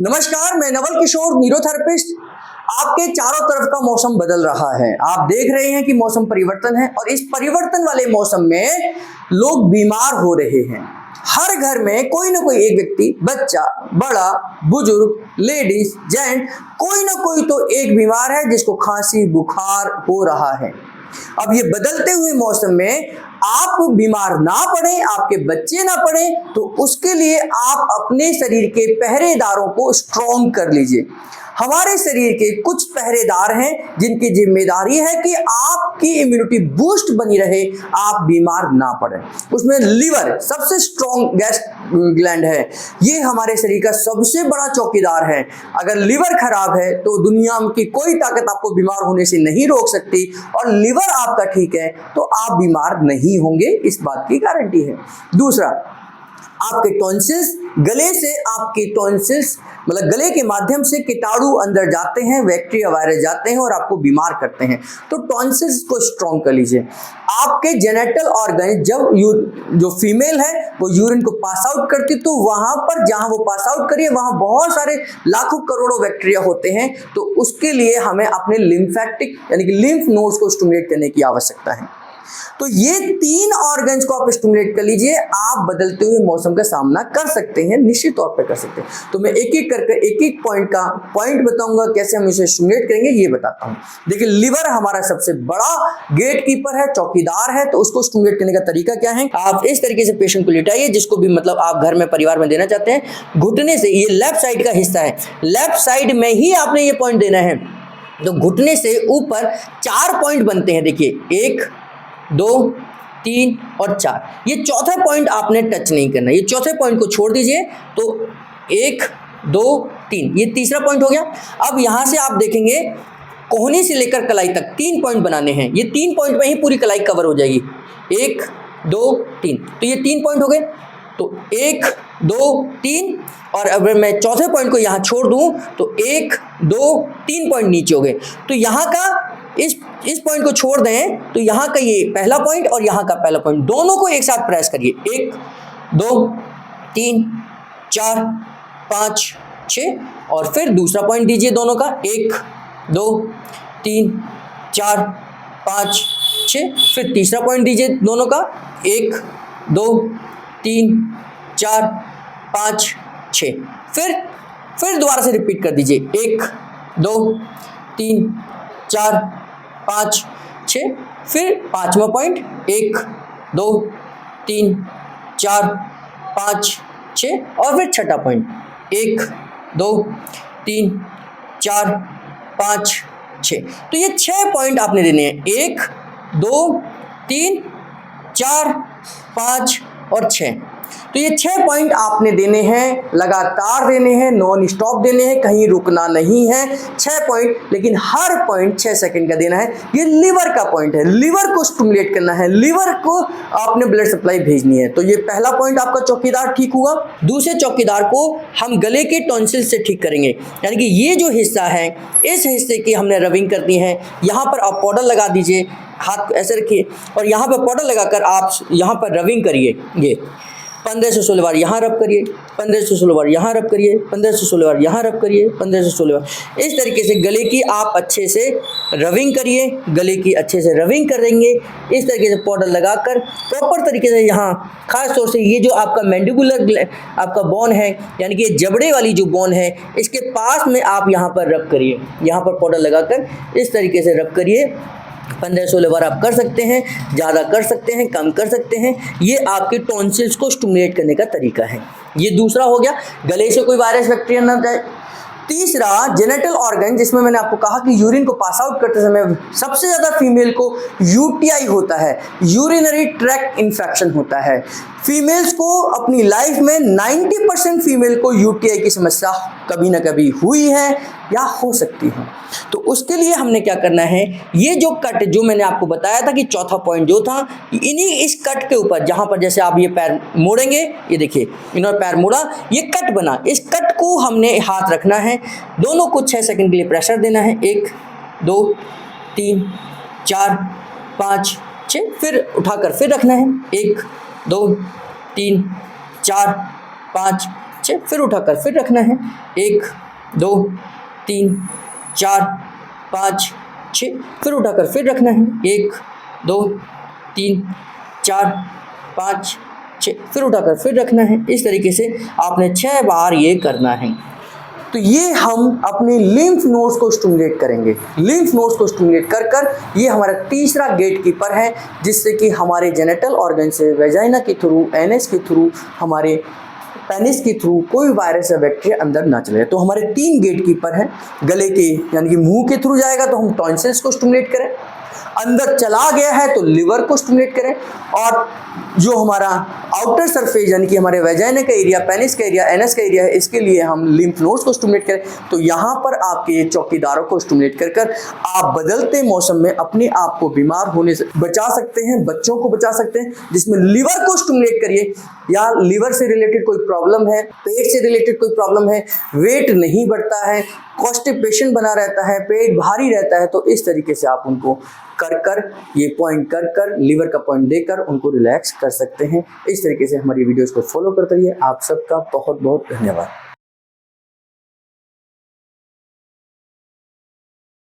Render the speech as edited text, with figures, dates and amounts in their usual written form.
नमस्कार, मैं नवल किशोर, न्यूरोथेरेपिस्ट। आपके चारों तरफ का मौसम बदल रहा है। आप देख रहे हैं कि मौसम परिवर्तन है और इस परिवर्तन वाले मौसम में लोग बीमार हो रहे हैं। हर घर में कोई ना कोई एक व्यक्ति, बच्चा, बड़ा, बुजुर्ग, लेडीज, जेंट, कोई ना कोई तो एक बीमार है जिसको खांसी बुखार हो रहा है। अब ये बदलते हुए मौसम में आप बीमार ना पड़े, आपके बच्चे ना पड़े, तो उसके लिए आप अपने शरीर के पहरेदारों को स्ट्रॉन्ग कर लीजिए। हमारे शरीर के कुछ पहरेदार हैं जिनकी जिम्मेदारी है कि आपकी इम्यूनिटी बूस्ट बनी रहे, आप बीमार ना पड़े। उसमें लीवर सबसे स्ट्रॉन्ग गैस ग्लैंड है। ये हमारे शरीर का सबसे बड़ा चौकीदार है। अगर लीवर खराब है तो दुनिया की कोई ताकत आपको बीमार होने से नहीं रोक सकती, और लीवर आपका ठीक है तो आप बीमार नहीं होंगे, इस बात की गारंटी है। दूसरा, आपके टॉन्सिल्स, गले से आपके टॉन्सिल्स मतलब गले के माध्यम से कीटाणु अंदर जाते हैं, बैक्टीरिया वायरस जाते हैं और आपको बीमार करते हैं। तो टॉन्सिल्स को स्ट्रॉन्ग कर लीजिए। आपके जेनेटल ऑर्गन, जब जो फीमेल है वो यूरिन को पास आउट करती, तो वहां पर जहां वो पास आउट करिए वहां बहुत सारे लाखों करोड़ों बैक्टीरिया होते हैं। तो उसके लिए हमें अपने लिम्फेटिक यानी कि लिम्फ नोड्स को स्टिमुलेट करने की आवश्यकता है। तो ये 3 ऑर्गन्स को आप स्टिमुलेट कर लीजिए, आप बदलते हुए मौसम का सामना कर सकते हैं, निश्चित तौर पे कर सकते हैं। तो मैं एक एक करके एक पॉइंट बताऊंगा कैसे हम इसे स्टिमुलेट करेंगे, ये बताता हूं। देखिए, लिवर हमारा सबसे बड़ा गेट कीपर है, चौकीदार है। तो उसको स्टिमुलेट करने का तरीका क्या है? आप इस तरीके से पेशेंट को लिटाइए, जिसको भी मतलब आप घर में परिवार में देना चाहते हैं। घुटने से, ये लेफ्ट साइड का हिस्सा है, लेफ्ट साइड में ही आपने ये पॉइंट देना है। तो घुटने से ऊपर 4 पॉइंट बनते हैं। देखिए, 1, 2, 3 और 4। ये चौथा पॉइंट आपने टच नहीं करना, ये चौथे पॉइंट को छोड़ दीजिए। तो 1, 2, 3, ये तीसरा पॉइंट हो गया। अब यहां से आप देखेंगे कोहनी से लेकर कलाई तक 3 पॉइंट बनाने हैं। ये 3 पॉइंट में ही पूरी कलाई कवर हो जाएगी। 1, 2, 3, तो ये 3 पॉइंट हो गए। तो 1, 2, 3, और अगर मैं चौथे पॉइंट को यहां छोड़ दूं तो 1, 2, 3 पॉइंट नीचे हो गए। तो यहां का इस पॉइंट को छोड़ दें तो यहाँ का ये पहला पॉइंट और यहाँ का पहला पॉइंट, दोनों को एक साथ प्रेस करिए। 1, 2, 3, 4, 5, 6, और फिर दूसरा पॉइंट दीजिए दोनों का। 1, 2, 3, 4, 5, 6, फिर तीसरा पॉइंट दीजिए दोनों का। 1, 2, 3, 4, 5, 6, फिर दोबारा से रिपीट कर दीजिए। 1, 2, 3, 4, 5, 6, फिर पांचवा पॉइंट। 1, 2, 3, 4, 5, 6, और फिर छठा पॉइंट। 1, 2, 3, 4, 5, 6। तो ये 6 पॉइंट आपने देने हैं। 1, 2, 3, 4, 5 और 6। तो ये 6 पॉइंट आपने देने हैं, लगातार देने हैं, नॉन स्टॉप देने हैं, कहीं रुकना नहीं है। 6 पॉइंट, लेकिन हर पॉइंट 6 सेकंड का देना है। ये लीवर का पॉइंट है, लीवर को स्टिमुलेट करना है, लीवर को आपने ब्लड सप्लाई भेजनी है। तो ये पहला पॉइंट आपका चौकीदार ठीक हुआ। दूसरे चौकीदार को हम गले के टॉन्सिल से ठीक करेंगे, यानी कि ये जो हिस्सा है, इस हिस्से की हमने रबिंग करनी है। यहाँ पर आप पाउडर लगा दीजिए, हाथ ऐसे रखिए और यहाँ पर पाउडर लगाकर आप यहाँ पर रबिंग करिए। ये 15 से 16 बार यहाँ रब करिए, 15 से 16 बार यहाँ रब करिए, 15 से 16 बार यहाँ रब करिए, 15 से 16 बार। इस तरीके से गले की आप अच्छे से रबिंग करिए, गले की अच्छे से रबिंग करेंगे। इस तरीके से पाउडर लगाकर प्रॉपर तरीके से यहाँ, खास तौर से ये जो आपका मैंडिबुलर आपका बोन है, यानी कि जबड़े वाली जो बोन है, इसके पास में आप यहाँ पर रब करिए। यहाँ पर पाउडर लगाकर इस तरीके से रब करिए। 15-16 बार आप कर सकते हैं, ज़्यादा कर सकते हैं, कम कर सकते हैं। ये आपके टॉन्सिल्स को स्टिमुलेट करने का तरीका है। ये दूसरा हो गया, गले से कोई वायरस बैक्टीरिया ना जाए। तीसरा, जेनेटल ऑर्गन, जिसमें मैंने आपको कहा कि यूरिन को पास आउट करते समय सबसे ज़्यादा फीमेल को यूटीआई होता है, यूरिनरी ट्रैक्ट इन्फेक्शन होता है। फीमेल्स को अपनी लाइफ में 90% फीमेल को यूटीआई की समस्या कभी ना कभी हुई है या हो सकती है। तो उसके लिए हमने क्या करना है, ये जो कट जो मैंने आपको बताया था कि चौथा पॉइंट जो था, इस कट के ऊपर जहाँ पर जैसे आप ये पैर मोड़ेंगे, ये देखिए इन्होंने पैर मोड़ा, ये कट बना, इस कट को हमने हाथ रखना है, दोनों को 6 सेकंड के लिए प्रेशर देना है। 1, 2, 3, 4, 5, 6, फिर उठाकर फिर रखना है। 1, 2, 3, 4, 5, 6, फिर उठाकर फिर रखना है 1 2 3 4 5 6, फिर उठाकर फिर रखना है 1 2 3 4 5 6, फिर उठाकर फिर रखना है। इस तरीके से आपने 6 बार ये करना है। तो ये हम अपने लिम्फ नोड्स को स्टिमुलेट करेंगे। लिम्फ नोड्स को स्टिमुलेट कर कर ये हमारा तीसरा गेट कीपर है, जिससे कि हमारे जेनिटल ऑर्गन से वेजाइना के थ्रू, एनएस के थ्रू, हमारे पेनिस के थ्रू कोई वायरस या बैक्टीरिया अंदर ना चले। तो हमारे 3 गेट कीपर हैं। गले के यानी कि मुंह के थ्रू जाएगा तो हम टॉन्सिल्स को स्टिमुलेट करें, अंदर चला गया है तो लिवर को स्टिमुलेट करें, और जो हमारा आउटर सरफेस यानी कि हमारे वेजाइना का एरिया, पेनिस का एरिया, एनएस का एरिया है, इसके लिए हम लिम्फ नोड्स को स्टिमुलेट करें। तो यहाँ पर आपके ये चौकीदारों को स्टिमुलेट कर कर आप बदलते मौसम में अपने आप को बीमार होने से बचा सकते हैं, बच्चों को बचा सकते हैं। जिसमें लिवर को स्टिमुलेट करिए, या लिवर से रिलेटेड कोई प्रॉब्लम है, पेट से रिलेटेड कोई प्रॉब्लम है, वेट नहीं बढ़ता है, कॉन्स्टिपेशन बना रहता है, पेट भारी रहता है, तो इस तरीके से आप उनको कर कर ये पॉइंट कर कर लीवर का पॉइंट देकर उनको रिलैक्स कर सकते हैं। इस तरीके से हमारी वीडियोस को फॉलो करते रहिए। आप सबका बहुत बहुत धन्यवाद।